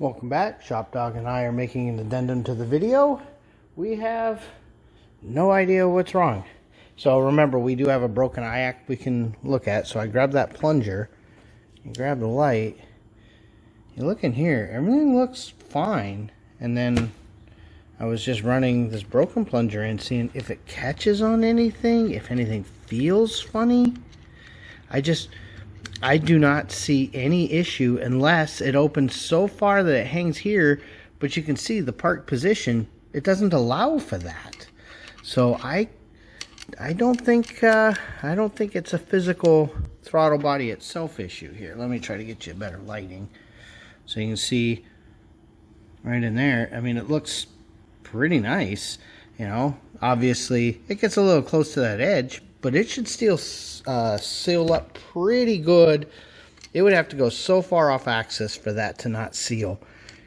Welcome back. ShopDog and I are making an addendum to the video. We have no idea what's wrong. So remember, we do have a broken IAC we can look at. So I grabbed that plunger and grabbed the light. You look in here, everything looks fine. And then I was just running this broken plunger and seeing if it catches on anything, if anything feels funny. I do not see any issue unless it opens so far that it hangs here, but you can see the park position, it doesn't allow for that. So I don't think it's a physical throttle body itself issue here. Let me try to get you better lighting so you can see right in there. I mean, it looks pretty nice, you know. Obviously it gets a little close to that edge, but it should still seal up pretty good. It would have to go so far off axis for that to not seal,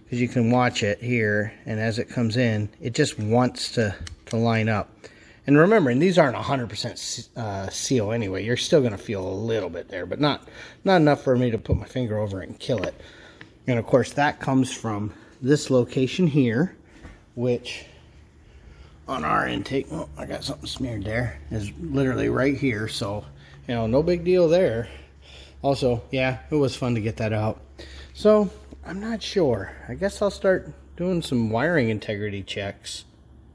because you can watch it here, and as it comes in, it just wants to line up. And remembering, these aren't 100% seal anyway. You're still going to feel a little bit there, but not enough for me to put my finger over it and kill it. And of course, that comes from this location here, which on our intake, oh, I got something smeared there, is literally right here. So, you know, no big deal there. Also, yeah, it was fun to get that out. So I'm not sure. I guess I'll start doing some wiring integrity checks.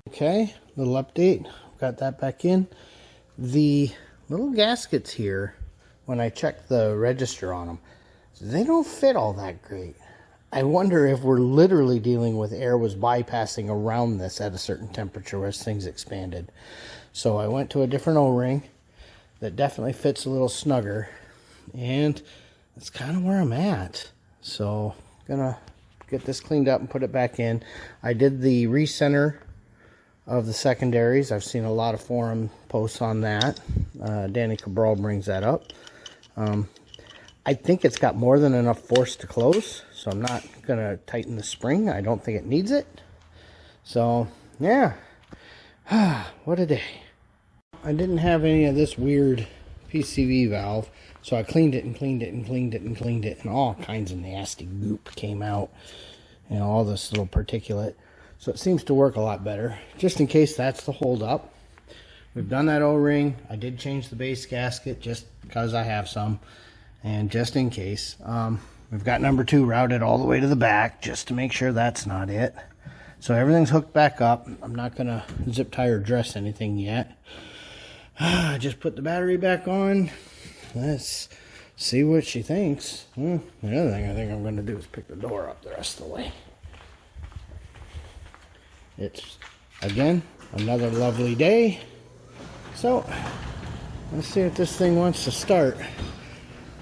Okay, little update. Got that back in. The little gaskets here, when I check the register on them, they don't fit all that great. I wonder if we're literally dealing with air was bypassing around this at a certain temperature as things expanded. So I went to a different O-ring that definitely fits a little snugger, and that's kind of where I'm at. So I'm gonna get this cleaned up and put it back in. I did the recenter of the secondaries. I've seen a lot of forum posts on that. Danny Cabral brings that up. I think it's got more than enough force to close, so I'm not gonna tighten the spring. I don't think it needs it. So yeah, what a day. I didn't have any of this weird PCV valve, so I cleaned it and cleaned it and cleaned it and cleaned it, and all kinds of nasty goop came out, you know, all this little particulate. So it seems to work a lot better. Just in case that's the hold up, we've done that O-ring. I did change the base gasket just because I have some, and just in case. We've got number 2 routed all the way to the back just to make sure that's not it. So everything's hooked back up. I'm not gonna zip tie or dress anything yet. I just put the battery back on. Let's see what she thinks. The other thing I think I'm gonna do is pick the door up the rest of the way. It's, again, another lovely day. So let's see if this thing wants to start.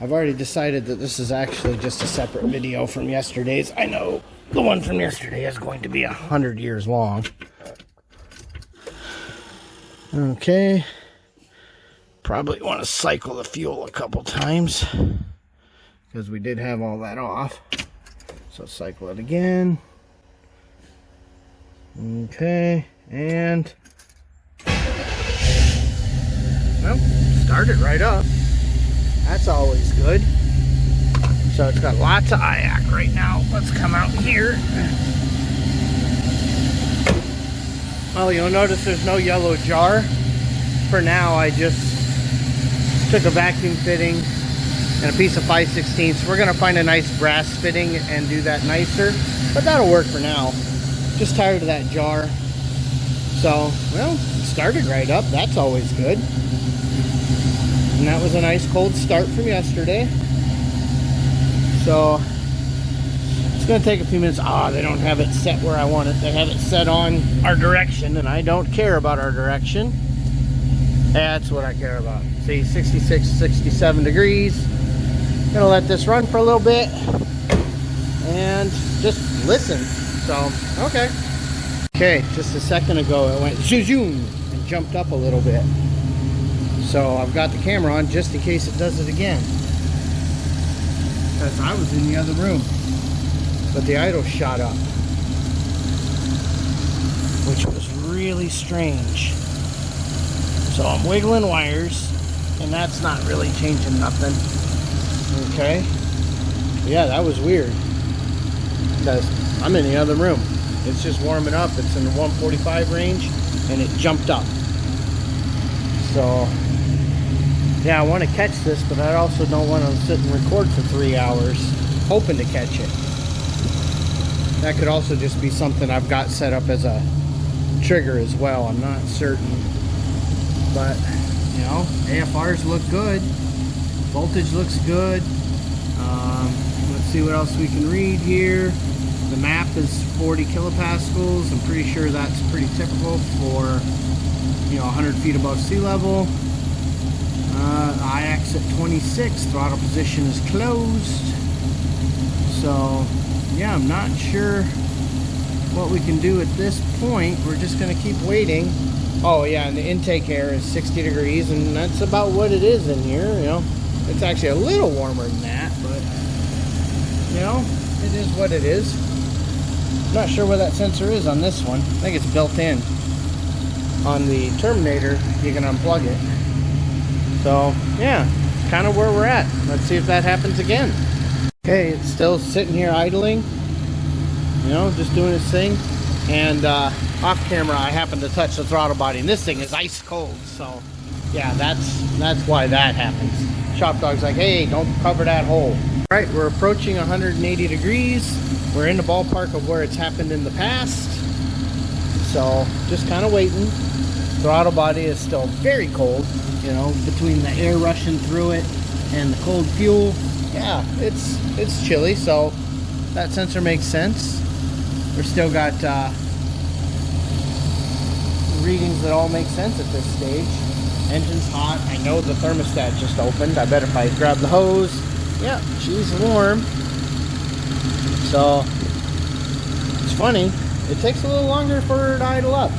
I've already decided that this is actually just a separate video from yesterday's. I know the one from yesterday is going to be 100 years long. Okay. Probably want to cycle the fuel a couple times, because we did have all that off. So cycle it again. Okay, and well, start it right up. That's always good. So it's got lots of IAC right now. Let's come out here. Well, you'll notice there's no yellow jar. For now, I just took a vacuum fitting and a piece of 5/16. We're gonna find a nice brass fitting and do that nicer, but that'll work for now. Just tired of that jar. So, well, it started right up. That's always good. And that was a nice cold start from yesterday. So it's gonna take a few minutes. They don't have it set where I want it. They have it set on our direction, and I don't care about our direction. That's what I care about. See, 66, 67 degrees. Gonna let this run for a little bit and just listen. So, okay. Okay, just a second ago it went zoom and jumped up a little bit. So I've got the camera on just in case it does it again, because I was in the other room. But the idle shot up, which was really strange. So I'm wiggling wires, and that's not really changing nothing. Okay. Yeah, that was weird. because I'm in the other room. It's just warming up. It's in the 145 range, and it jumped up. So, yeah, I want to catch this, but I also don't want to sit and record for 3 hours hoping to catch it. That could also just be something I've got set up as a trigger as well. I'm not certain. But, you know, AFRs look good. Voltage looks good. Let's see what else we can read here. The map is 40 kilopascals. I'm pretty sure that's pretty typical for, you know, 100 feet above sea level. IAC's at 26. Throttle position is closed. So, yeah, I'm not sure what we can do at this point. We're just going to keep waiting. Oh, yeah, and the intake air is 60 degrees, and that's about what it is in here, you know. It's actually a little warmer than that, but, you know, it is what it is. Not sure where that sensor is on this one. I think it's built in. On the Terminator, you can unplug it. So, yeah, it's kind of where we're at. Let's see if that happens again. Okay, it's still sitting here idling. You know, just doing its thing. And off camera, I happened to touch the throttle body, and this thing is ice cold. So, yeah, that's why that happens. ShopDog's like, hey, don't cover that hole. All right, we're approaching 180 degrees. We're in the ballpark of where it's happened in the past. So, just kind of waiting. Throttle body is still very cold, you know, between the air rushing through it and the cold fuel. Yeah, it's chilly, so that sensor makes sense. We've still got readings that all make sense at this stage. Engine's hot. I know the thermostat just opened. I bet if I grab the hose, yeah, she's warm. So, it's funny. It takes a little longer for her to idle up.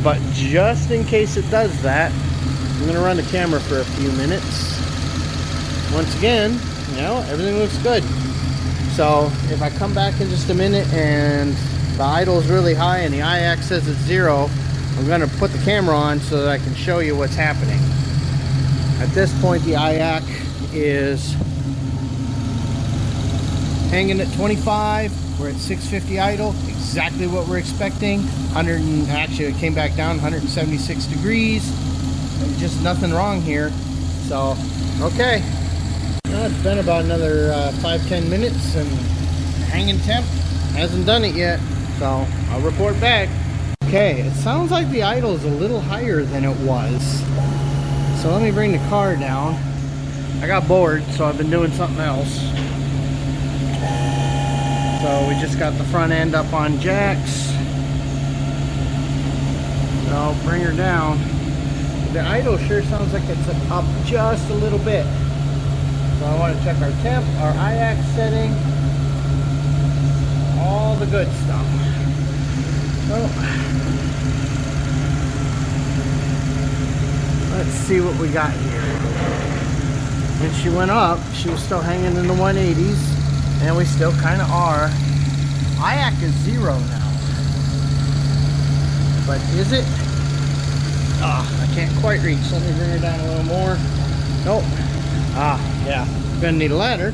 But just in case it does that, I'm going to run the camera for a few minutes. Once again, you know, everything looks good. So if I come back in just a minute and the idle is really high and the IAC says it's 0, I'm going to put the camera on so that I can show you what's happening. At this point, the IAC is hanging at 25. We're at 650 idle, exactly what we're expecting. Actually, it came back down 176 degrees. Just nothing wrong here. So, okay. It's been about another 5-10 minutes, and hanging temp hasn't done it yet. So, I'll report back. Okay, it sounds like the idle is a little higher than it was. So let me bring the car down. I got bored, so I've been doing something else. So we just got the front end up on jacks. So I'll bring her down. The idle sure sounds like it's up just a little bit. So I want to check our temp, our IAC setting, all the good stuff. So let's see what we got here. When she went up, she was still hanging in the 180s. And we still kind of are. IAC is 0 now. But is it? I can't quite reach. Let me bring her down a little more. Nope. Yeah. Gonna need a ladder.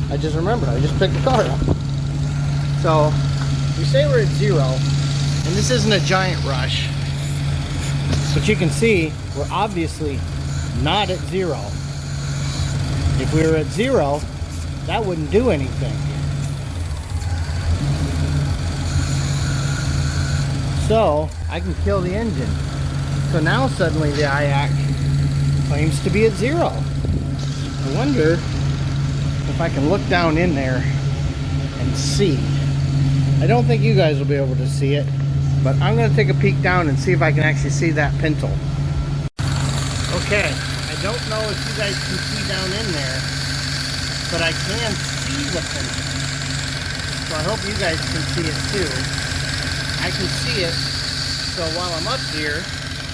I just remembered. I just picked the car up. So, we say we're at 0. And this isn't a giant rush. But you can see, we're obviously not at 0. If we were at 0, that wouldn't do anything. So, I can kill the engine. So now suddenly the IAC claims to be at 0. I wonder if I can look down in there and see. I don't think you guys will be able to see it, but I'm going to take a peek down and see if I can actually see that pintle. Okay, I don't know if you guys can see down in there, but I can see the pintle. So I hope you guys can see it too. I can see it. So while I'm up here,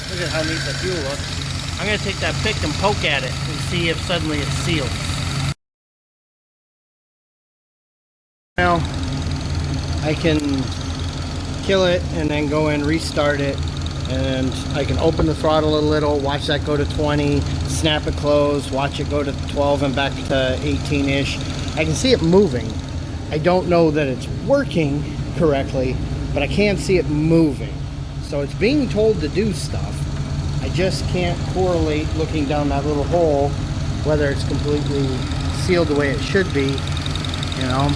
look at how neat the fuel looks. I'm going to take that pick and poke at it and see if suddenly it's sealed. Now, I can kill it and then go and restart it. And I can open the throttle a little, watch that go to 20, snap it closed, watch it go to 12 and back to 18-ish. I can see it moving, I don't know that it's working correctly, but I can see it moving. So it's being told to do stuff. I just can't correlate looking down that little hole whether it's completely sealed the way it should be. You know,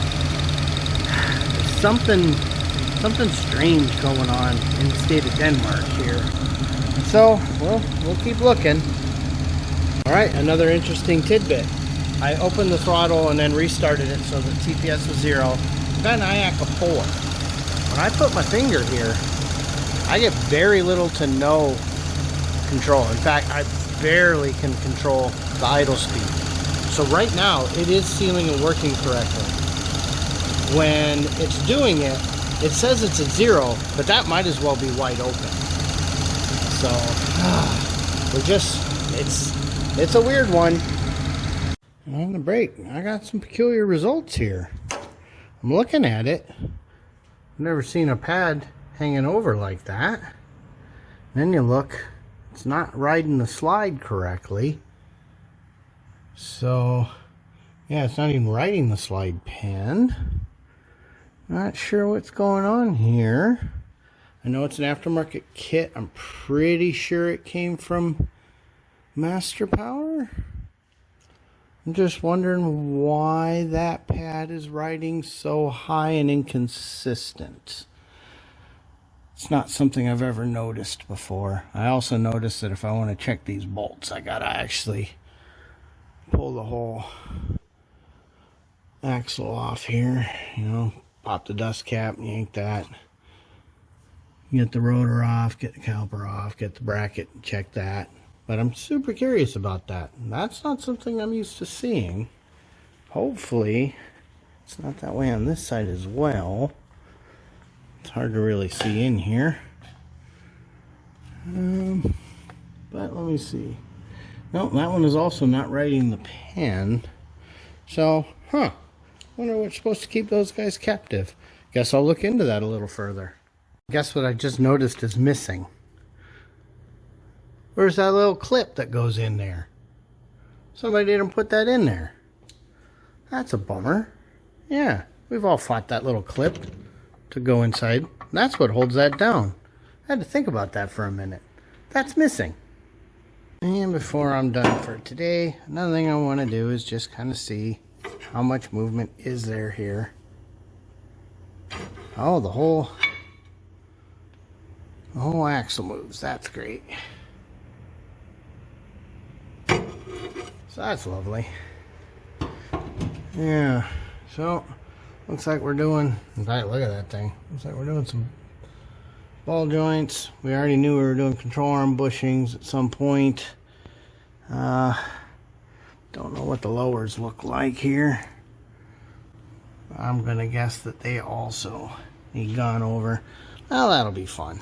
there's something strange going on in the state of Denmark here. So, well, we'll keep looking. All right, another interesting tidbit. I opened the throttle and then restarted it so that TPS was 0. Got an IAC of 4. When I put my finger here, I get very little to no control. In fact, I barely can control the idle speed. So right now, it is sealing and working correctly. When it's doing it, it says it's at 0, but that might as well be wide open. So, it's a weird one. On the brake, I got some peculiar results here. I'm looking at it. I've never seen a pad hanging over like that. Then you look, it's not riding the slide correctly. So, yeah, it's not even riding the slide pin. Not sure what's going on here. I know it's an aftermarket kit. I'm pretty sure it came from Master Power. I'm just wondering why that pad is riding so high and inconsistent. It's not something I've ever noticed before. I also noticed that if I want to check these bolts, I gotta actually pull the whole axle off here. You know, pop the dust cap, yank that. Get the rotor off, get the caliper off, get the bracket, check that. But I'm super curious about that. That's not something I'm used to seeing. Hopefully, it's not that way on this side as well. It's hard to really see in here. But let me see. No, that one is also not riding the pen. So, wonder what's supposed to keep those guys captive. Guess I'll look into that a little further. Guess what I just noticed is missing. Where's that little clip that goes in there? Somebody didn't put that in there. That's a bummer. Yeah, we've all fought that little clip to go inside. That's what holds that down. I had to think about that for a minute. That's missing. And before I'm done for today, another thing I want to do is just kind of see how much movement is there here. Oh, the whole axle moves. That's great. So that's lovely. Yeah, so looks like we're doing, in fact, look at that thing. Looks like we're doing some ball joints. We already knew we were doing control arm bushings at some point. Don't know what the lowers look like here. I'm gonna guess that they also need gone over. Well, that'll be fun.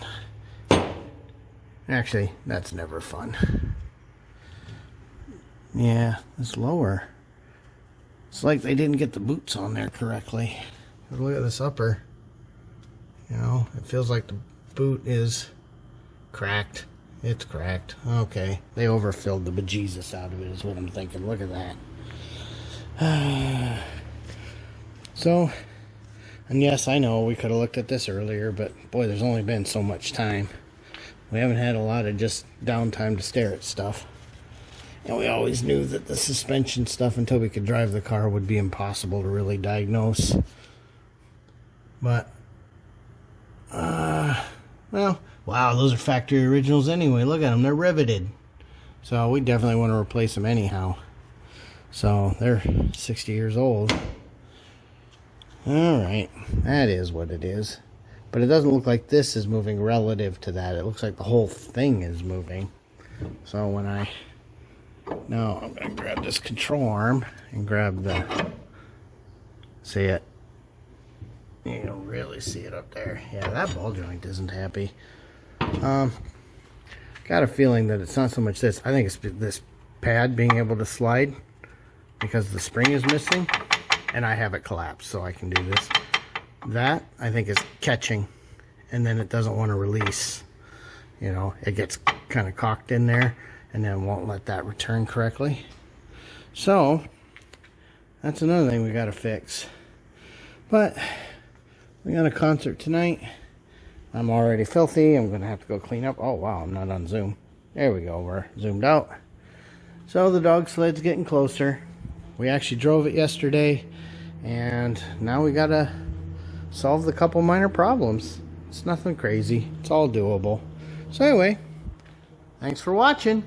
Actually, that's never fun. Yeah, this lower. It's like they didn't get the boots on there correctly. Look at this upper. You know, it feels like the boot is cracked. It's cracked. Okay, they overfilled the bejesus out of it is what I'm thinking. Look at that. So, and yes, I know we could have looked at this earlier, but boy, there's only been so much time. We haven't had a lot of just downtime to stare at stuff. And we always knew that the suspension stuff, until we could drive the car, would be impossible to really diagnose. But, well, wow, those are factory originals anyway. Look at them, they're riveted. So we definitely want to replace them anyhow. So they're 60 years old. Alright, that is what it is. But it doesn't look like this is moving relative to that. It looks like the whole thing is moving. So when now I'm going to grab this control arm and grab the, see it? You don't really see it up there. Yeah, that ball joint isn't happy. Got a feeling that it's not so much this. I think it's this pad being able to slide because the spring is missing and I have it collapsed so I can do this. That I think is catching and then it doesn't want to release. You know, it gets kind of cocked in there and then won't let that return correctly. So that's another thing we got to fix. But we got a concert tonight. I'm already filthy. I'm going to have to go clean up. Oh, wow, I'm not on Zoom. There we go. We're zoomed out. So the dog sled's getting closer. We actually drove it yesterday. And now we got to solve the couple minor problems. It's nothing crazy. It's all doable. So anyway, thanks for watching.